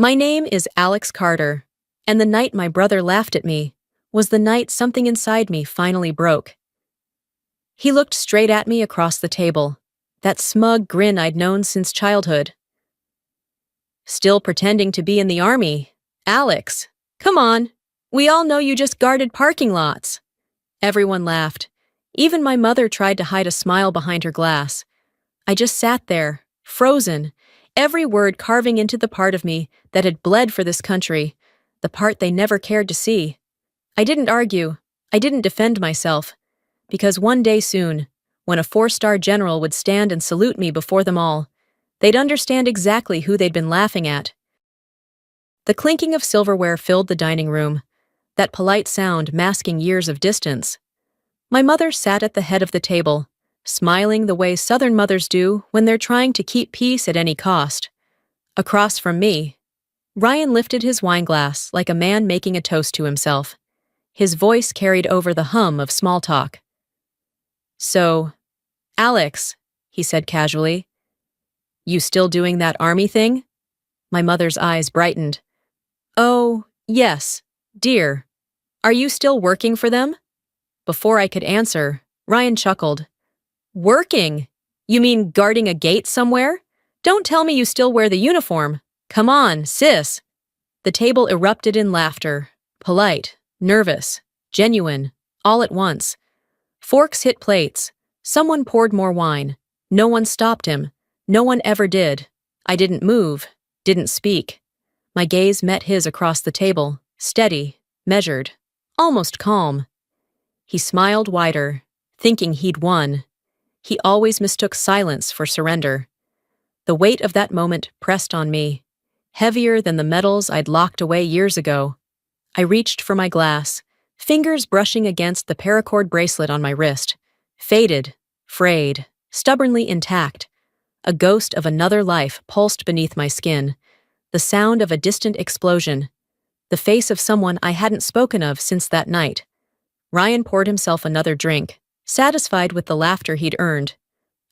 My name is Alex Carter, and the night my brother laughed at me was the night something inside me finally broke. He looked straight at me across the table, that smug grin I'd known since childhood. Still pretending to be in the army? Alex, come on. We all know you just guarded parking lots. Everyone laughed. Even my mother tried to hide a smile behind her glass. I just sat there, frozen, every word carving into the part of me that had bled for this country, the part they never cared to see. I didn't argue. I didn't defend myself. Because one day soon, when a 4-star general would stand and salute me before them all, they'd understand exactly who they'd been laughing at. The clinking of silverware filled the dining room, that polite sound masking years of distance. My mother sat at the head of the table, smiling the way Southern mothers do when they're trying to keep peace at any cost. Across from me, Ryan lifted his wineglass like a man making a toast to himself. His voice carried over the hum of small talk. "So, Alex," he said casually, "you still doing that army thing?" My mother's eyes brightened. "Oh, yes, dear. Are you still working for them?" Before I could answer, Ryan chuckled. "Working? You mean guarding a gate somewhere? Don't tell me you still wear the uniform. Come on, sis." The table erupted in laughter, polite, nervous, genuine, all at once. Forks hit plates. Someone poured more wine. No one stopped him. No one ever did. I didn't move, didn't speak. My gaze met his across the table, steady, measured, almost calm. He smiled wider, thinking he'd won. He always mistook silence for surrender. The weight of that moment pressed on me, heavier than the medals I'd locked away years ago. I reached for my glass, fingers brushing against the paracord bracelet on my wrist. Faded, frayed, stubbornly intact. A ghost of another life pulsed beneath my skin. The sound of a distant explosion. The face of someone I hadn't spoken of since that night. Ryan poured himself another drink, satisfied with the laughter he'd earned.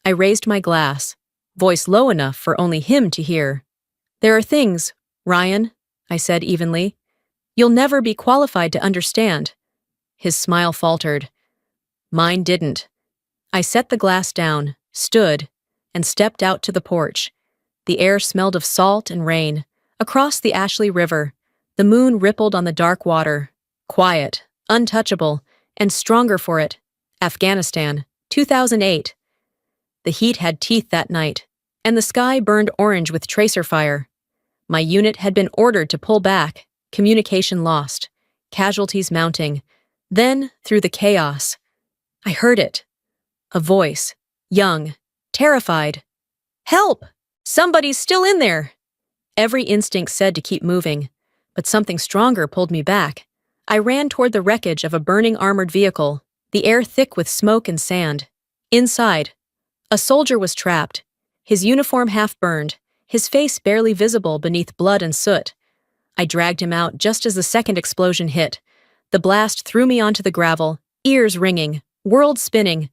I raised my glass, voice low enough for only him to hear. "There are things, Ryan," I said evenly, "you'll never be qualified to understand." His smile faltered. Mine didn't. I set the glass down, stood, and stepped out to the porch. The air smelled of salt and rain. Across the Ashley River, the moon rippled on the dark water. Quiet, untouchable, and stronger for it. Afghanistan, 2008. The heat had teeth that night, and the sky burned orange with tracer fire. My unit had been ordered to pull back, communication lost, casualties mounting. Then, through the chaos, I heard it. A voice, young, terrified. "Help! Somebody's still in there!" Every instinct said to keep moving, but something stronger pulled me back. I ran toward the wreckage of a burning armored vehicle, the air thick with smoke and sand. Inside, a soldier was trapped, his uniform half burned, his face barely visible beneath blood and soot. I dragged him out just as the second explosion hit. The blast threw me onto the gravel, ears ringing, world spinning.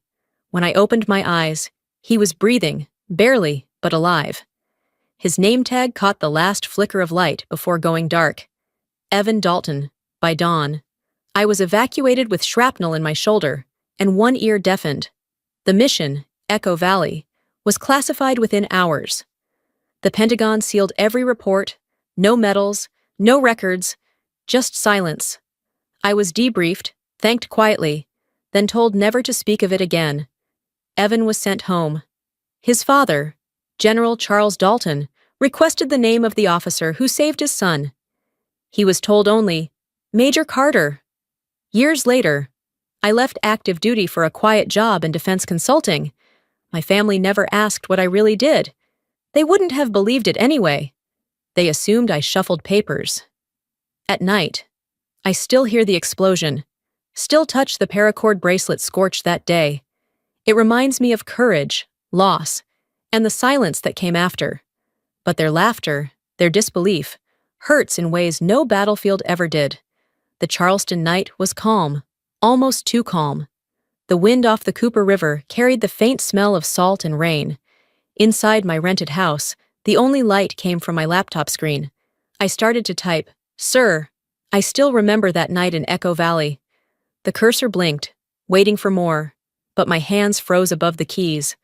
When I opened my eyes, he was breathing, barely, but alive. His name tag caught the last flicker of light before going dark. Evan Dalton, by dawn. I was evacuated with shrapnel in my shoulder, and one ear deafened. The mission, Echo Valley, was classified within hours. The Pentagon sealed every report, no medals, no records, just silence. I was debriefed, thanked quietly, then told never to speak of it again. Evan was sent home. His father, General Charles Dalton, requested the name of the officer who saved his son. He was told only, "Major Carter." Years later, I left active duty for a quiet job in defense consulting. My family never asked what I really did. They wouldn't have believed it anyway. They assumed I shuffled papers. At night, I still hear the explosion, still touch the paracord bracelet scorched that day. It reminds me of courage, loss, and the silence that came after. But their laughter, their disbelief, hurts in ways no battlefield ever did. The Charleston night was calm, almost too calm. The wind off the Cooper River carried the faint smell of salt and rain. Inside my rented house, the only light came from my laptop screen. I started to type, "Sir." I still remember that night in Echo Valley. The cursor blinked, waiting for more, but my hands froze above the keys.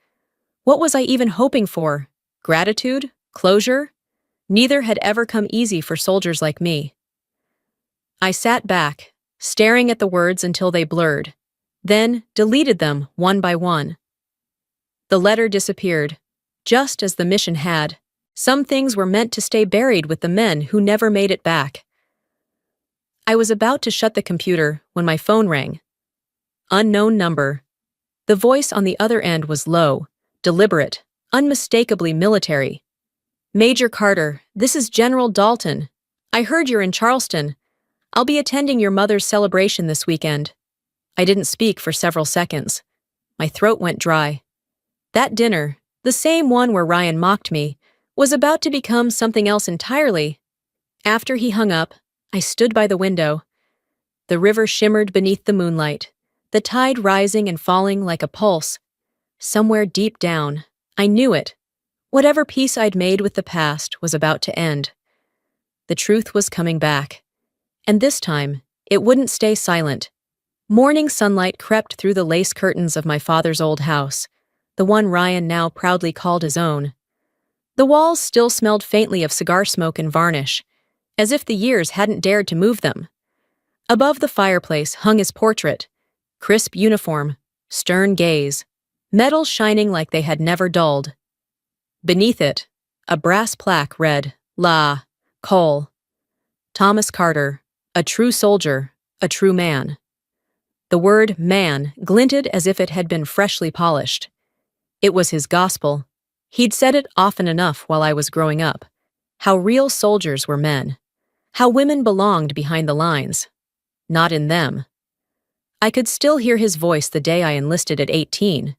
What was I even hoping for? Gratitude? Closure? Neither had ever come easy for soldiers like me. I sat back, staring at the words until they blurred, then deleted them one by one. The letter disappeared, just as the mission had. Some things were meant to stay buried with the men who never made it back. I was about to shut the computer when my phone rang. Unknown number. The voice on the other end was low, deliberate, unmistakably military. "Major Carter, this is General Dalton. I heard you're in Charleston. I'll be attending your mother's celebration this weekend." I didn't speak for several seconds. My throat went dry. That dinner, the same one where Ryan mocked me, was about to become something else entirely. After he hung up, I stood by the window. The river shimmered beneath the moonlight, the tide rising and falling like a pulse. Somewhere deep down, I knew it. Whatever peace I'd made with the past was about to end. The truth was coming back. And this time, it wouldn't stay silent. Morning sunlight crept through the lace curtains of my father's old house, the one Ryan now proudly called his own. The walls still smelled faintly of cigar smoke and varnish, as if the years hadn't dared to move them. Above the fireplace hung his portrait, crisp uniform, stern gaze, metals shining like they had never dulled. Beneath it, a brass plaque read, "La. Cole. Thomas Carter, a true soldier, a true man." The word man glinted as if it had been freshly polished. It was his gospel. He'd said it often enough while I was growing up. How real soldiers were men. How women belonged behind the lines. Not in them. I could still hear his voice the day I enlisted at 18.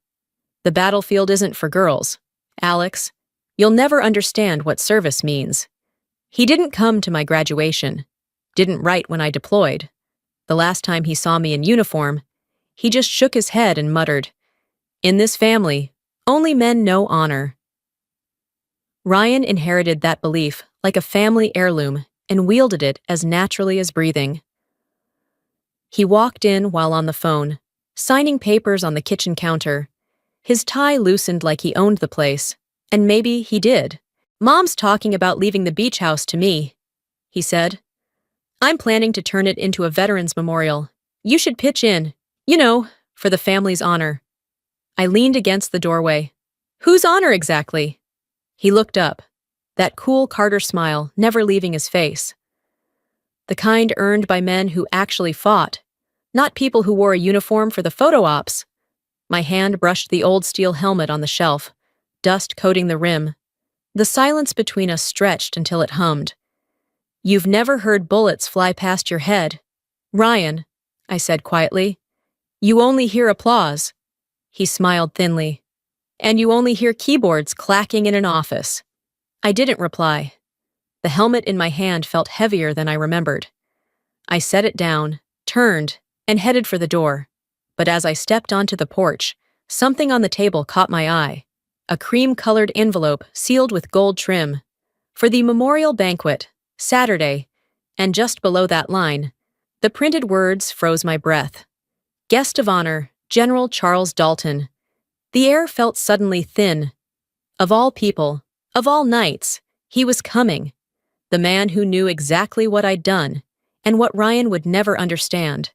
"The battlefield isn't for girls. Alex, you'll never understand what service means." He didn't come to my graduation. Didn't write when I deployed. The last time he saw me in uniform, he just shook his head and muttered, "In this family, only men know honor." Ryan inherited that belief like a family heirloom and wielded it as naturally as breathing. He walked in while on the phone, signing papers on the kitchen counter. His tie loosened like he owned the place, and maybe he did. "Mom's talking about leaving the beach house to me," he said. "I'm planning to turn it into a veterans memorial. You should pitch in, for the family's honor." I leaned against the doorway. "Whose honor exactly?" He looked up, that cool Carter smile never leaving his face. "The kind earned by men who actually fought, not people who wore a uniform for the photo ops." My hand brushed the old steel helmet on the shelf, dust coating the rim. The silence between us stretched until it hummed. "You've never heard bullets fly past your head, Ryan," I said quietly. "You only hear applause." He smiled thinly. "And you only hear keyboards clacking in an office." I didn't reply. The helmet in my hand felt heavier than I remembered. I set it down, turned, and headed for the door. But as I stepped onto the porch, something on the table caught my eye. A cream-colored envelope sealed with gold trim. "For the memorial banquet, Saturday," and just below that line, the printed words froze my breath. "Guest of honor, General Charles Dalton." The air felt suddenly thin. Of all people, of all nights, he was coming. The man who knew exactly what I'd done, and what Ryan would never understand.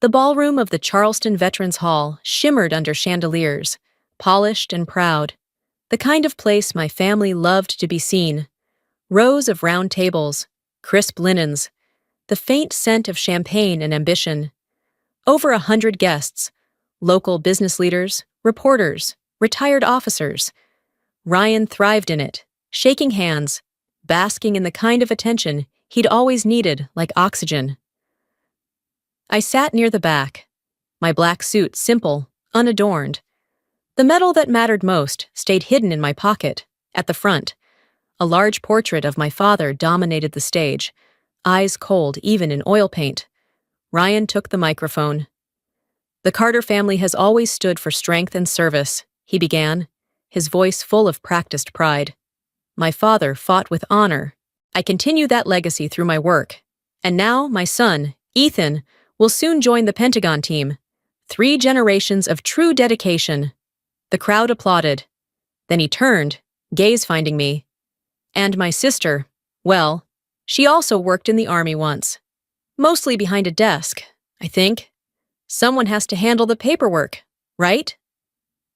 The ballroom of the Charleston Veterans Hall shimmered under chandeliers, polished and proud. The kind of place my family loved to be seen. Rows of round tables, crisp linens, the faint scent of champagne and ambition. Over 100 guests, local business leaders, reporters, retired officers. Ryan thrived in it, shaking hands, basking in the kind of attention he'd always needed like oxygen. I sat near the back, my black suit simple, unadorned. The medal that mattered most stayed hidden in my pocket, at the front. A large portrait of my father dominated the stage, eyes cold even in oil paint. Ryan took the microphone. "The Carter family has always stood for strength and service," he began, his voice full of practiced pride. "My father fought with honor, I continue that legacy through my work. And now, my son, Ethan, will soon join the Pentagon team. 3 generations of true dedication. The crowd applauded. Then he turned, gaze finding me. And my sister, well, she also worked in the army once. Mostly behind a desk, I think. Someone has to handle the paperwork, right?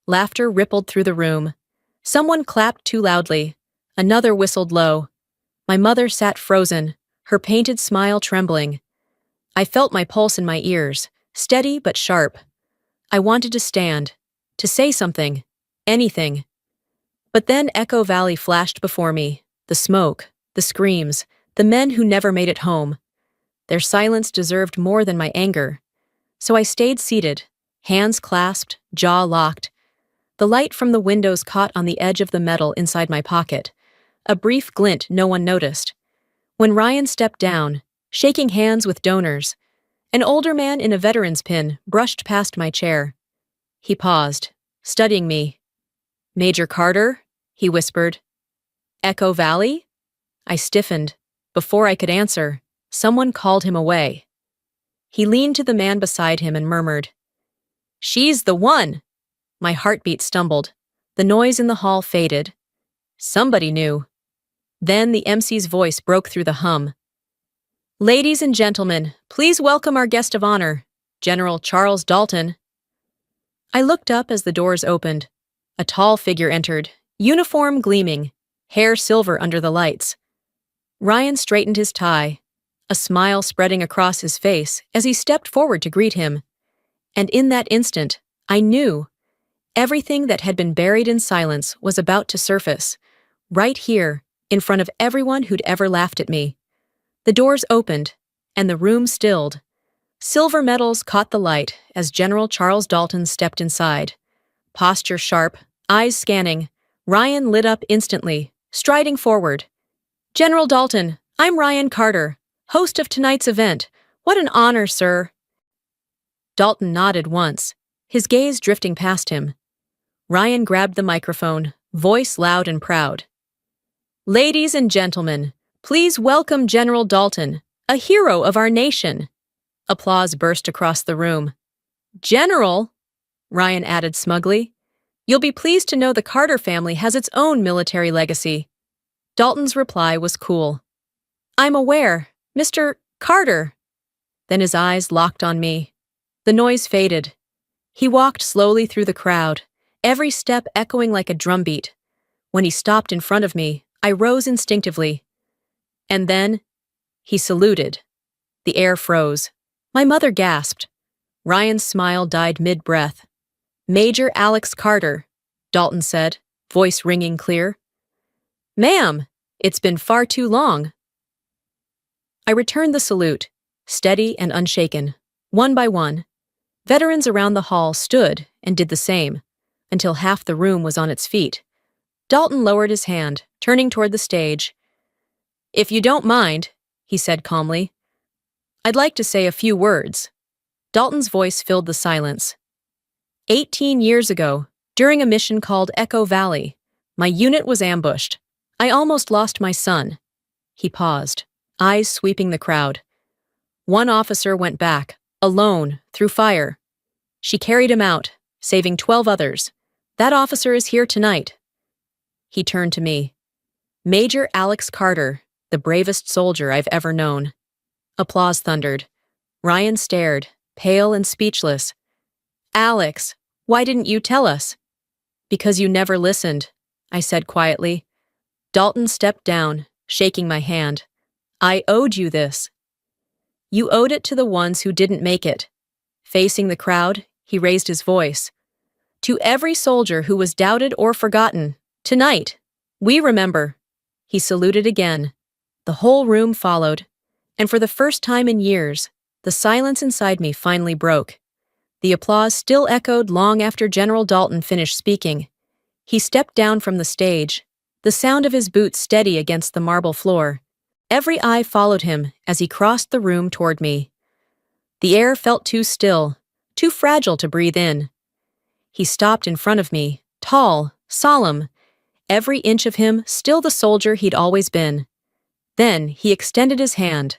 Laughter rippled through the room. Someone clapped too loudly. Another whistled low. My mother sat frozen, her painted smile trembling. I felt my pulse in my ears, steady but sharp. I wanted to stand, to say something, anything. But then Echo Valley flashed before me, the smoke, the screams, the men who never made it home. Their silence deserved more than my anger. So I stayed seated, hands clasped, jaw locked. The light from the windows caught on the edge of the metal inside my pocket. A brief glint no one noticed. When Ryan stepped down, shaking hands with donors, an older man in a veteran's pin brushed past my chair. He paused, studying me. "Major Carter?" he whispered. "Echo Valley?" I stiffened. Before I could answer, someone called him away. He leaned to the man beside him and murmured, "She's the one!" My heartbeat stumbled. The noise in the hall faded. Somebody knew. Then the MC's voice broke through the hum. "Ladies and gentlemen, please welcome our guest of honor, General Charles Dalton." I looked up as the doors opened. A tall figure entered, uniform gleaming, hair silver under the lights. Ryan straightened his tie, a smile spreading across his face as he stepped forward to greet him. And in that instant, I knew everything that had been buried in silence was about to surface, right here, in front of everyone who'd ever laughed at me. The doors opened, and the room stilled. Silver medals caught the light as General Charles Dalton stepped inside. Posture sharp, eyes scanning, Ryan lit up instantly, striding forward. "General Dalton, I'm Ryan Carter, host of tonight's event. What an honor, sir." Dalton nodded once, his gaze drifting past him. Ryan grabbed the microphone, voice loud and proud. "Ladies and gentlemen, please welcome General Dalton, a hero of our nation." Applause burst across the room. "General," Ryan added smugly, "you'll be pleased to know the Carter family has its own military legacy." Dalton's reply was cool. "I'm aware, Mr. Carter." Then his eyes locked on me. The noise faded. He walked slowly through the crowd, every step echoing like a drumbeat. When he stopped in front of me, I rose instinctively. And then, he saluted. The air froze. My mother gasped. Ryan's smile died mid-breath. "Major Alex Carter," Dalton said, voice ringing clear. "Ma'am, it's been far too long." I returned the salute, steady and unshaken. One by one, veterans around the hall stood and did the same, until half the room was on its feet. Dalton lowered his hand, turning toward the stage. "If you don't mind," he said calmly, "I'd like to say a few words." Dalton's voice filled the silence. 18 years ago, during a mission called Echo Valley, my unit was ambushed. I almost lost my son. He paused, eyes sweeping the crowd. One officer went back, alone, through fire. She carried him out, saving 12 others. That officer is here tonight. He turned to me. "Major Alex Carter, the bravest soldier I've ever known." Applause thundered. Ryan stared, pale and speechless. "Alex, why didn't you tell us?" "Because you never listened," I said quietly. Dalton stepped down, shaking my hand. "I owed you this." "You owed it to the ones who didn't make it." Facing the crowd, he raised his voice. "To every soldier who was doubted or forgotten, tonight, we remember." He saluted again. The whole room followed, and for the first time in years, the silence inside me finally broke. The applause still echoed long after General Dalton finished speaking. He stepped down from the stage, the sound of his boots steady against the marble floor. Every eye followed him as he crossed the room toward me. The air felt too still, too fragile to breathe in. He stopped in front of me, tall, solemn, every inch of him still the soldier he'd always been. Then he extended his hand.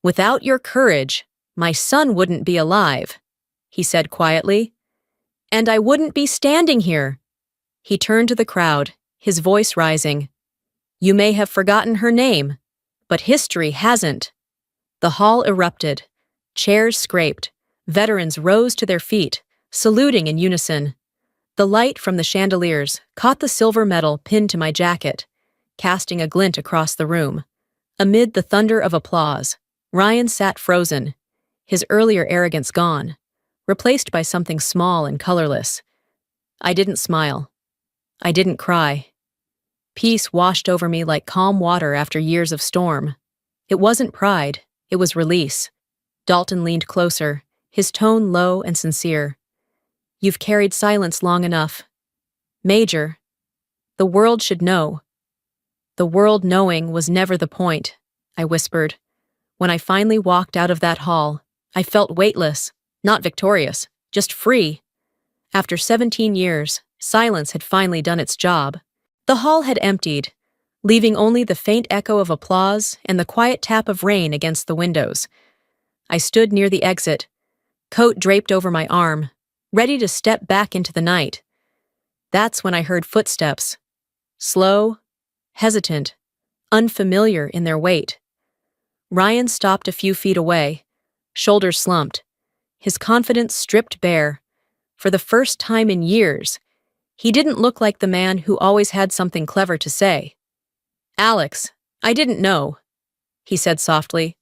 "Without your courage, my son wouldn't be alive," he said quietly. "And I wouldn't be standing here." He turned to the crowd, his voice rising. "You may have forgotten her name, but history hasn't." The hall erupted. Chairs scraped. Veterans rose to their feet, saluting in unison. The light from the chandeliers caught the silver medal pinned to my jacket, casting a glint across the room. Amid the thunder of applause, Ryan sat frozen, his earlier arrogance gone, replaced by something small and colorless. I didn't smile. I didn't cry. Peace washed over me like calm water after years of storm. It wasn't pride, it was release. Dalton leaned closer, his tone low and sincere. "You've carried silence long enough. Major, the world should know." "The world knowing was never the point," I whispered. When I finally walked out of that hall, I felt weightless, not victorious, just free. After 17 years, silence had finally done its job. The hall had emptied, leaving only the faint echo of applause and the quiet tap of rain against the windows. I stood near the exit, coat draped over my arm, ready to step back into the night. That's when I heard footsteps. Slow, hesitant, unfamiliar in their weight. Ryan stopped a few feet away, shoulders slumped, his confidence stripped bare. For the first time in years, he didn't look like the man who always had something clever to say. "Alex, I didn't know," he said softly.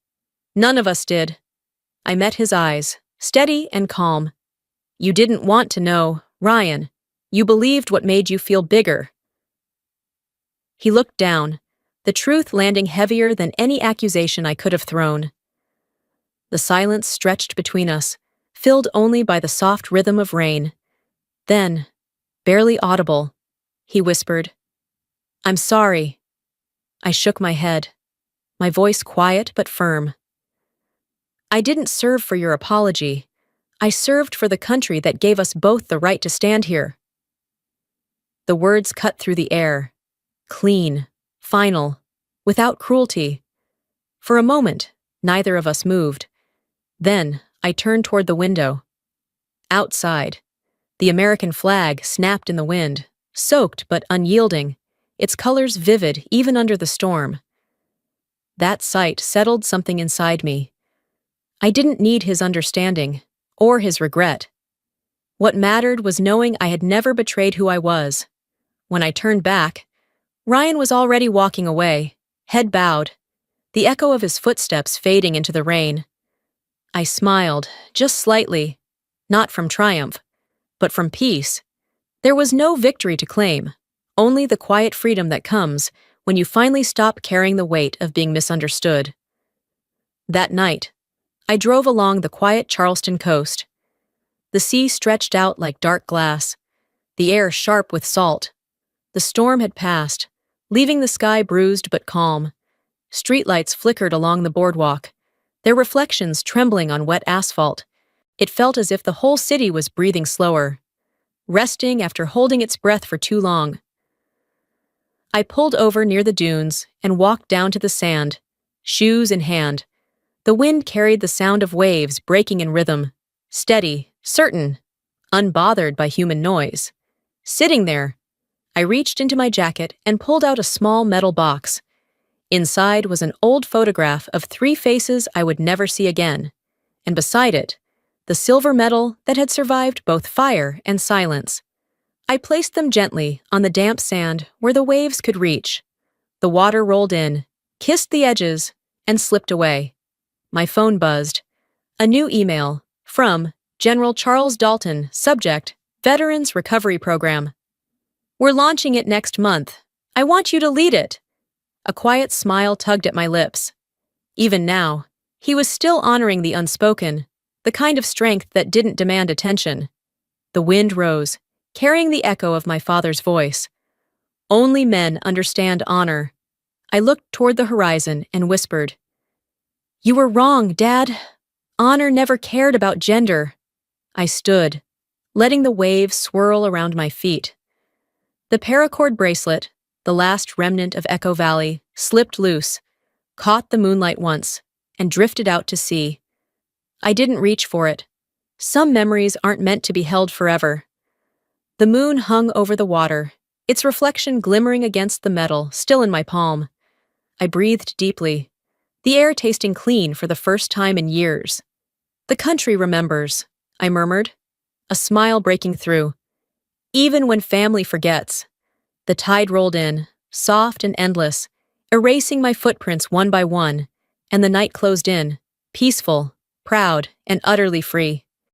"None of us did." I met his eyes, steady and calm. "You didn't want to know, Ryan. You believed what made you feel bigger." He looked down, the truth landing heavier than any accusation I could have thrown. The silence stretched between us, filled only by the soft rhythm of rain. Then, barely audible, he whispered, "I'm sorry." I shook my head, my voice quiet but firm. "I didn't serve for your apology. I served for the country that gave us both the right to stand here." The words cut through the air, clean, final, without cruelty. For a moment, neither of us moved. Then, I turned toward the window. Outside, the American flag snapped in the wind, soaked but unyielding, its colors vivid even under the storm. That sight settled something inside me. I didn't need his understanding, or his regret. What mattered was knowing I had never betrayed who I was. When I turned back, Ryan was already walking away, head bowed, the echo of his footsteps fading into the rain. I smiled, just slightly, not from triumph, but from peace. There was no victory to claim, only the quiet freedom that comes when you finally stop carrying the weight of being misunderstood. That night, I drove along the quiet Charleston coast. The sea stretched out like dark glass, the air sharp with salt. The storm had passed, leaving the sky bruised but calm. Streetlights flickered along the boardwalk, their reflections trembling on wet asphalt. It felt as if the whole city was breathing slower, resting after holding its breath for too long. I pulled over near the dunes and walked down to the sand, shoes in hand. The wind carried the sound of waves breaking in rhythm, steady, certain, unbothered by human noise. Sitting there, I reached into my jacket and pulled out a small metal box. Inside was an old photograph of 3 faces I would never see again, and beside it, the silver medal that had survived both fire and silence. I placed them gently on the damp sand where the waves could reach. The water rolled in, kissed the edges, and slipped away. My phone buzzed. A new email from General Charles Dalton, subject, Veterans Recovery Program. "We're launching it next month. I want you to lead it." A quiet smile tugged at my lips. Even now, he was still honoring the unspoken, the kind of strength that didn't demand attention. The wind rose, carrying the echo of my father's voice. "Only men understand honor." I looked toward the horizon and whispered, "You were wrong, Dad. Honor never cared about gender." I stood, letting the waves swirl around my feet. The paracord bracelet, the last remnant of Echo Valley, slipped loose. caught the moonlight once, and drifted out to sea. I didn't reach for it. Some memories aren't meant to be held forever. The moon hung over the water, its reflection glimmering against the metal, still in my palm. I breathed deeply, the air tasting clean for the first time in years. The country remembers, I murmured, a smile breaking through. Even when family forgets. The tide rolled in, soft and endless, erasing my footprints one by one, and the night closed in, peaceful, proud, and utterly free.